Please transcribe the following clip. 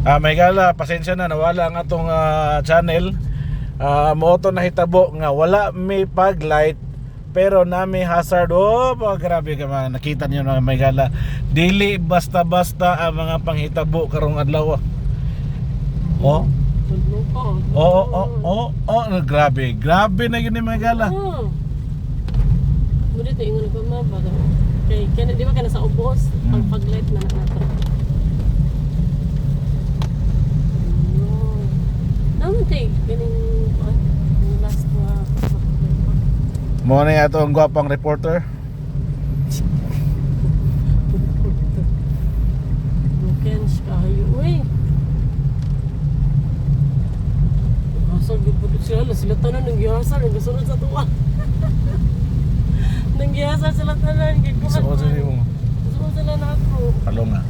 May gala, pasensya na nawala ang atong channel. Mo to nahitabo nga wala may paglight pero nami hazard. Oh, grabe ka man. Nakita niyo na may gala. Dili basta-basta ang mga panghitabo karong adlaw. Oh. Grabe. Grabe na yun yung mga gala. Muli ito ingon ko ma baga. Kaya di ba kana sa ubos ang paglight na nato. Namatay ganing last na Mo na yato ang gwapang reporter. Lukens kayo. Uy. Hasal gipud sila tanan nang gihasal ang gasunod sa tuwa. Nang gihasal sila tanan gikuha. Gusto ko sa iyo. Gusto sila na ako. Kalong nga.